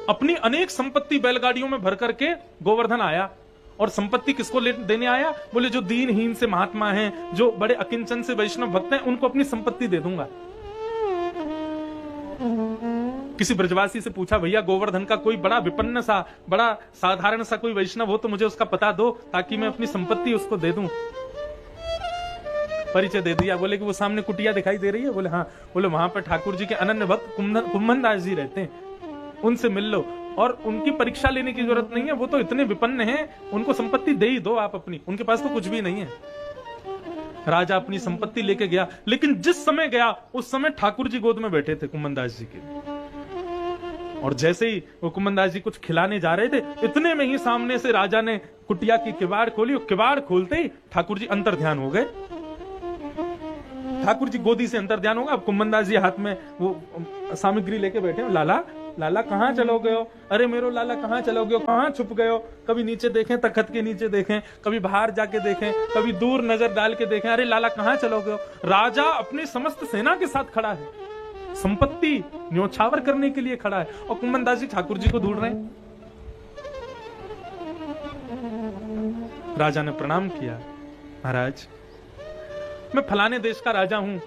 अपनी अनेक संपत्ति बैलगाड़ियों में भर करके गोवर्धन आया। और संपत्ति किसको देने आया? बोले जो दीनहीन से महात्मा हैं, जो बड़े अकिंचन से वैष्णव भक्त हैं, उनको अपनी संपत्ति दे दूंगा। किसी ब्रजवासी से पूछा, भैया गोवर्धन का कोई बड़ा विपन्न सा, बड़ा साधारण सा कोई वैष्णव हो तो मुझे उसका पता दो, ताकि मैं अपनी संपत्ति उसको दे दूं। परिचय दे दिया। बोले कि वो सामने कुटिया दिखाई दे रही है? बोले हाँ। बोले वहां पर ठाकुर जी के अनन्य भक्त कुंभन दास जी रहते हैं, उनसे मिल लो। और उनकी परीक्षा लेने की जरूरत नहीं है, वो तो इतने विपन्न हैं, उनको संपत्ति दे ही दो आप अपनी, उनके पास तो कुछ भी नहीं है। राजा अपनी संपत्ति लेके गया, लेकिन जिस समय गया उस समय ठाकुर जी गोद में बैठे थे कुंभन दास जी के। और जैसे ही वो कुंभन दास जी कुछ खिलाने जा रहे थे, इतने में ही सामने से राजा ने कुटिया की किवाड़ खोली, और किवाड़ खोलते ही ठाकुर जी अंतर ध्यान हो गए। ठाकुर जी गोदी से अंतर ध्यान होगा। अब कुंभन दास जी हाथ में वो सामग्री लेके बैठे हो। लाला लाला कहाँ चलो गए हो? अरे मेरो लाला कहाँ चलो गए हो? कहाँ छुप गए हो? कभी नीचे देखें, तखत के नीचे देखें, कभी बाहर जाके देखें, कभी दूर नजर डाल के देखें, अरे लाला कहाँ चलो गए हो? राजा अपनी समस्त सेना के साथ खड़ा है, संपत्ति न्योछावर करने के लिए खड़ा है, और कुंभन दास जी ठाकुर जी को ढूंढ रहे हैं। राजा ने प्रणाम किया, महाराज मैं फलाने देश का राजा हूं,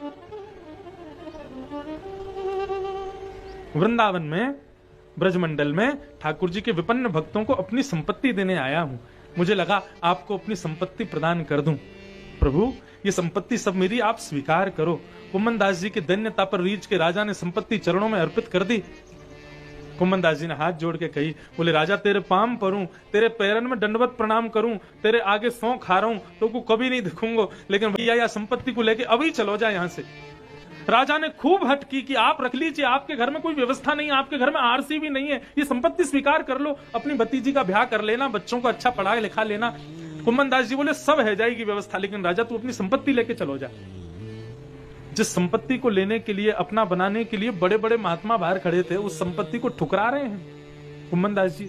वृंदावन में ब्रजमंडल में ठाकुर जी के विपन्न भक्तों को अपनी संपत्ति देने आया हूं। मुझे लगा आपको अपनी संपत्ति प्रदान कर दूं। प्रभु ये संपत्ति सब मेरी, आप स्वीकार करो। कुंभन दास जी की दैन्यता पर रीझ के राजा ने संपत्ति चरणों में अर्पित कर दी। कुंभन दास जी ने हाथ जोड़ के कही, बोले राजा तेरे पाम परूं, तेरे पैरन में दंडवत प्रणाम करूं, तेरे आगे सौं खा रहा हूं, तो को कभी नहीं दिखूंगा, लेकिन भैया या संपत्ति को लेके अभी चलो जाए यहां से। राजा ने खूब हट की कि आप रख लीजिए, आपके घर में कोई व्यवस्था नहीं है, आपके घर में आरसी भी नहीं है, ये संपत्ति स्वीकार कर लो, अपनी भतीजी का ब्याह कर लेना, बच्चों को अच्छा पढ़ा लिखा लेना। कुंभन दास जी बोले सब है जाएगी व्यवस्था, लेकिन राजा तू अपनी संपत्ति लेके चलो जा। जिस संपत्ति को लेने के लिए, अपना बनाने के लिए बड़े बड़े महात्मा बाहर खड़े थे, उस संपत्ति को ठुकरा रहे हैं कुंभन दास जी।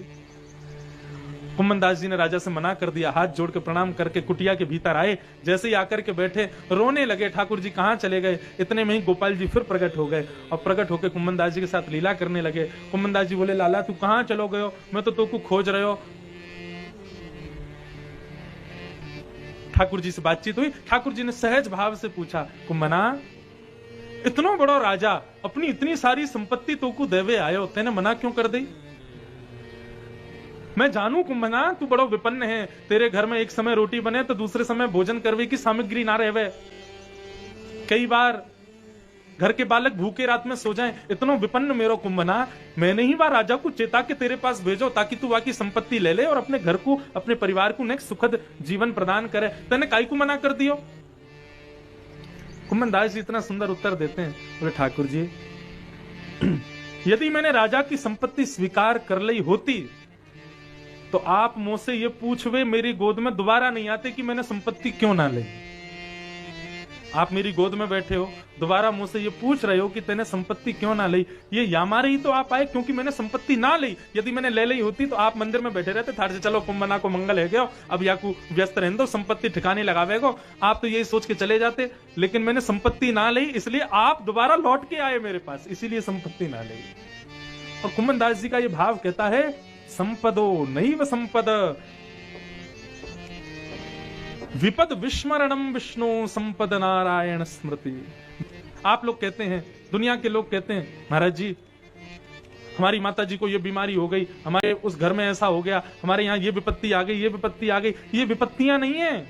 कुंभन दास जी ने राजा से मना कर दिया, हाथ जोड़ के प्रणाम करके कुटिया के भीतर आए। जैसे ही आकर के बैठे, रोने लगे, ठाकुर जी कहां चले गए? इतने में ही गोपाल जी फिर प्रकट हो गए, और प्रकट होकर कुंभन दास जी के साथ लीला करने लगे। कुंभन दास जी बोले लाला तू कहां चलो गए हो? मैं तो तुमको खोज रहे हो। ठाकुर जी से बातचीत हुई। ठाकुर जी ने सहज भाव से पूछा, कुंभना इतना बड़ा राजा, अपनी इतनी सारी संपत्ति तो को देवे आयो, तेने मना क्यों कर दी? मैं जानू कुंभना तू बड़ो विपन्न है, तेरे घर में एक समय रोटी बने तो दूसरे समय भोजन करवे की सामग्री ना रहे। कई बार घर के बालक भूखे रात में सो जाएं, इतना विपन्न मेरो कुंभना, मैंने ही बार राजा को चेता के तेरे पास भेजो ताकि तू वाकी संपत्ति ले ले और अपने घर को, अपने परिवार को नेक्स्ट सुखद जीवन प्रदान करे। तेने काई को मना कर दियो? कुंभन दास जी इतना सुंदर उत्तर देते हैं, बोले ठाकुर जी यदि मैंने राजा की संपत्ति स्वीकार कर ली होती तो आप मुझसे ये पूछवे मेरी गोद में दोबारा नहीं आते कि मैंने संपत्ति क्यों ना ली। आप मेरी गोद में बैठे हो, दोबारा मुझसे ये पूछ रहे हो कि तेने संपत्ति क्यों ना ली। ये यामारे ही तो आप आए क्योंकि मैंने संपत्ति ना ली। यदि मैंने ले ली होती तो आप मंदिर में बैठे रहते, थार से चलो कुंभना को मंगल है गयो, अब या को व्यस्त रहने दो, संपत्ति ठिकाने लगावेगो, आप तो यही सोच के चले जाते। लेकिन मैंने संपत्ति ना ली, इसलिए आप दोबारा लौट के आए मेरे पास, इसीलिए संपत्ति ना ली। और कुंभन दास जी का ये भाव कहता है, संपदो नैव संपद विपद विस्मरणम विष्णु संपद नारायण स्मृति। आप लोग कहते हैं, दुनिया के लोग कहते हैं, महाराज जी हमारी माता जी को ये बीमारी हो गई, हमारे उस घर में ऐसा हो गया, हमारे यहाँ ये विपत्ति आ गई, ये विपत्ति आ गई। ये विपत्तियां नहीं है।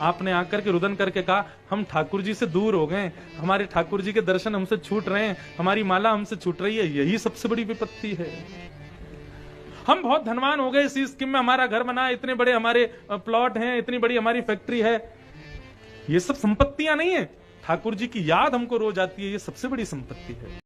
आपने आकर के रुदन करके कहा, हम ठाकुर जी से दूर हो गए, हमारे ठाकुर जी के दर्शन हमसे छूट रहे हैं, हमारी माला हमसे छूट रही है, यही सबसे बड़ी विपत्ति है। हम बहुत धनवान हो गए, इसी स्कीम में हमारा घर बना, इतने बड़े हमारे प्लॉट हैं, इतनी बड़ी हमारी फैक्ट्री है। ये सब संपत्तियां नहीं है। ठाकुर जी की याद हमको रोज आती है, ये सबसे बड़ी संपत्ति है।